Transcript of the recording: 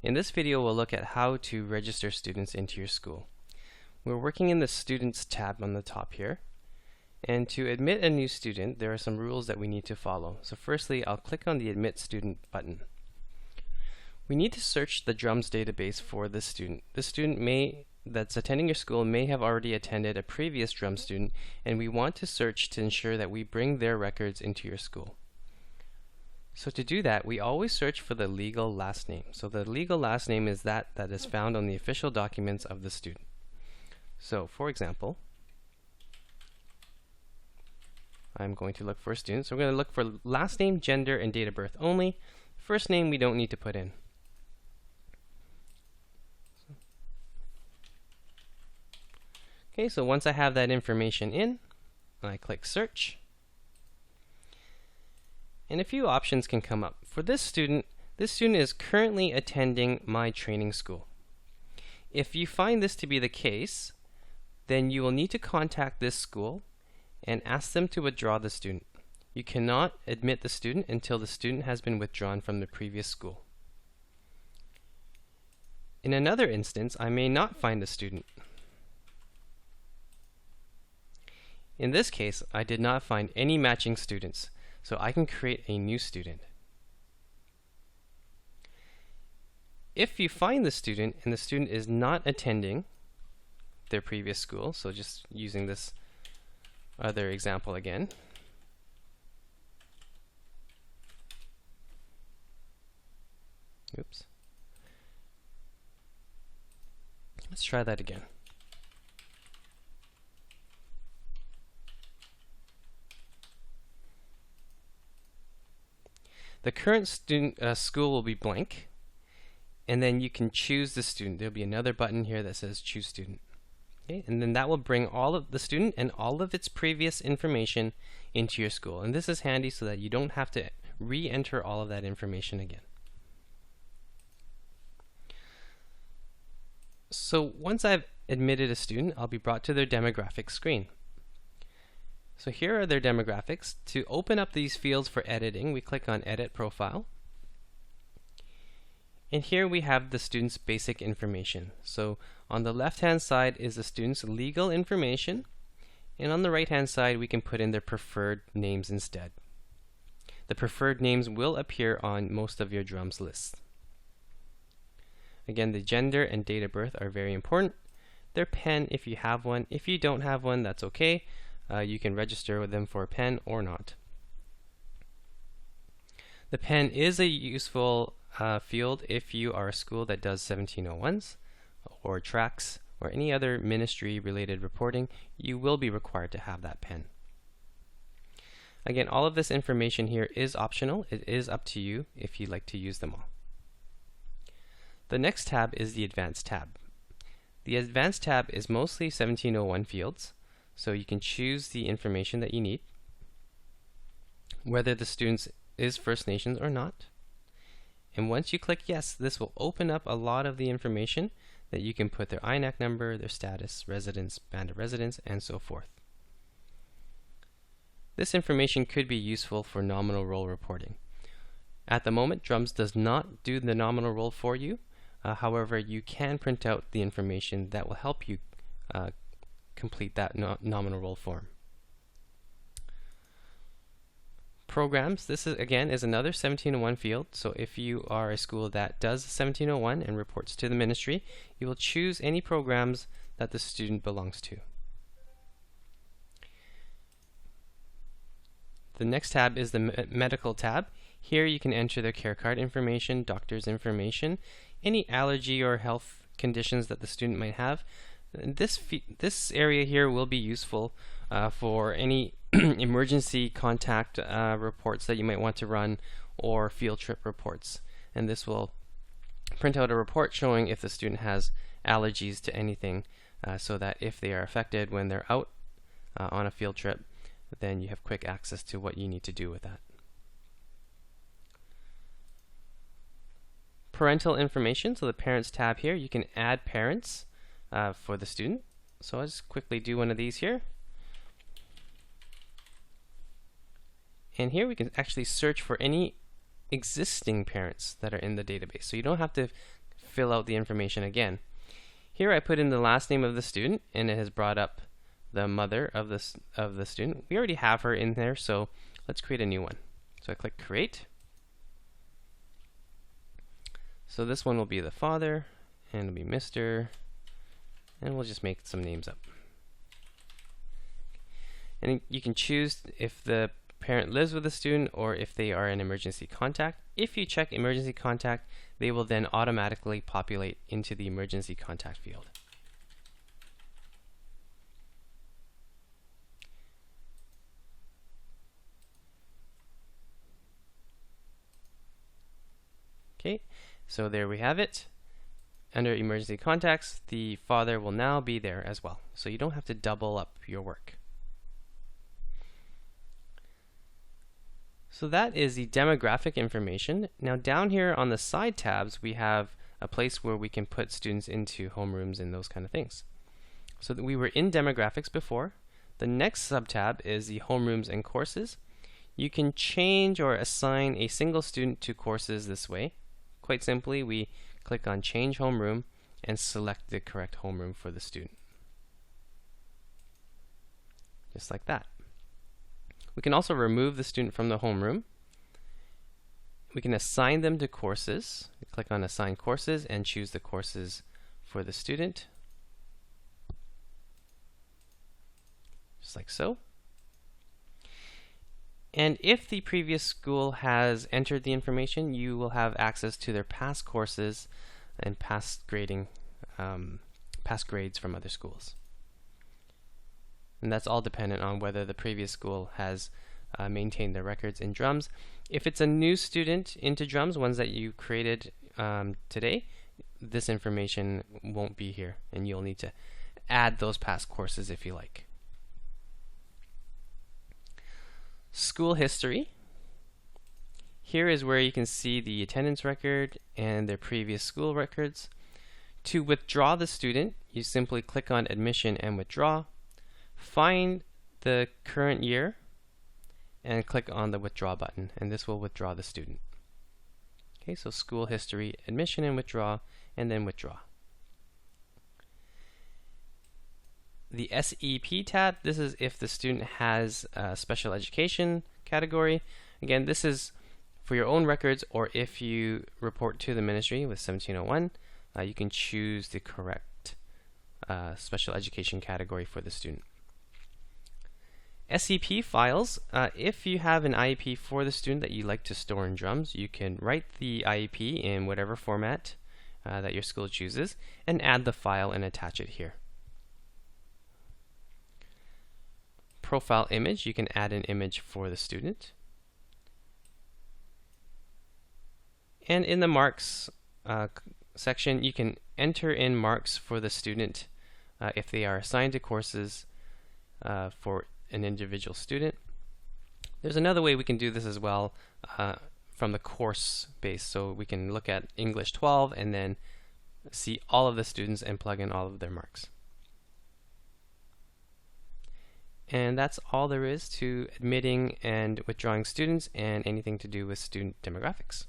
In this video, we'll look at how to register students into your school. We're working in the Students tab on the top here. And to admit a new student, there are some rules that we need to follow. So firstly, I'll click on the Admit Student button. We need to search the DRUMS database for this student. This student that's attending your school may have already attended a previous DRUMS student, and we want to search to ensure that we bring their records into your school. So to do that, we always search for the legal last name. So the legal last name is that is found on the official documents of the student. So for example, I'm going to look for a student. So we're going to look for last name, gender, and date of birth only. First name we don't need to put in. Okay, so once I have that information in, I click search. And a few options can come up. For this student is currently attending my training school. If you find this to be the case, then you will need to contact this school and ask them to withdraw the student. You cannot admit the student until the student has been withdrawn from the previous school. In another instance, I may not find a student. In this case, I did not find any matching students, so I can create a new student. If you find the student and the student is not attending their previous school, so just using this other example again, oops, let's try that again. The current student school will be blank, and then you can choose the student. There'll be another button here that says choose student. Okay, and then that will bring all of the student and all of its previous information into your school. And this is handy so that you don't have to re-enter all of that information again. So once I've admitted a student, I'll be brought to their demographics screen. So here are their demographics. To open up these fields for editing, we click on Edit Profile. And here we have the student's basic information. So on the left-hand side is the student's legal information, and on the right-hand side we can put in their preferred names instead. The preferred names will appear on most of your DRUMS lists. Again, the gender and date of birth are very important. Their PEN if you have one. If you don't have one, that's okay. You can register with them for a PEN or not. The PEN is a useful field if you are a school that does 1701s or tracks or any other ministry related reporting. You will be required to have that PEN. Again, all of this information here is optional. It is up to you if you'd like to use them all. The next tab is the Advanced tab. The Advanced tab is mostly 1701 fields. So you can choose the information that you need, whether the student is First Nations or not. And once you click yes, this will open up a lot of the information that you can put their INAC number, their status, residence, band of residence, and so forth. This information could be useful for nominal roll reporting. At the moment, DRUMS does not do the nominal roll for you. However, you can print out the information that will help you complete that nominal roll form. Programs, this is again another 1701 field. So if you are a school that does 1701 and reports to the ministry, you will choose any programs that the student belongs to. The next tab is the medical tab. Here you can enter their care card information, doctor's information, any allergy or health conditions that the student might have. This area here will be useful for any emergency contact reports that you might want to run or field trip reports. And this will print out a report showing if the student has allergies to anything so that if they are affected when they're out on a field trip, then you have quick access to what you need to do with that. Parental information, so the Parents tab here, you can add parents for the student. So I'll just quickly do one of these here. And here we can actually search for any existing parents that are in the database. So you don't have to fill out the information again. Here I put in the last name of the student, and it has brought up the mother of the student. We already have her in there, so let's create a new one. So I click Create. So this one will be the father, and it'll be Mr., and we'll just make some names up. And you can choose if the parent lives with the student or if they are an emergency contact. If you check emergency contact, they will then automatically populate into the emergency contact field. Okay, so there we have it. Under emergency contacts, the father will now be there as well. So you don't have to double up your work. So that is the demographic information. Now down here on the side tabs, we have a place where we can put students into homerooms and those kind of things. So that we were in demographics before. The next sub-tab is the homerooms and courses. You can change or assign a single student to courses this way. Quite simply, we click on Change Homeroom and select the correct homeroom for the student. Just like that. We can also remove the student from the homeroom. We can assign them to courses. We click on Assign Courses and choose the courses for the student. Just like so. And if the previous school has entered the information, you will have access to their past courses and past grading, past grades from other schools. And that's all dependent on whether the previous school has maintained their records in drums. If it's a new student into drums, ones that you created today, this information won't be here, and you'll need to add those past courses if you like. School history. Here is where you can see the attendance record and their previous school records. To withdraw the student, you simply click on Admission and Withdraw. Find the current year and click on the Withdraw button, and this will withdraw the student. Okay, so school history, admission and withdraw, and then withdraw. The SEP tab, this is if the student has a special education category. Again, this is for your own records, or if you report to the ministry with 1701, you can choose the correct special education category for the student. SEP files, if you have an IEP for the student that you like to store in drums, you can write the IEP in whatever format that your school chooses and add the file and attach it here. Profile image, you can add an image for the student. And in the marks section, you can enter in marks for the student if they are assigned to courses for an individual student. There's another way we can do this as well from the course base. So we can look at English 12 and then see all of the students and plug in all of their marks. And that's all there is to admitting and withdrawing students and anything to do with student demographics.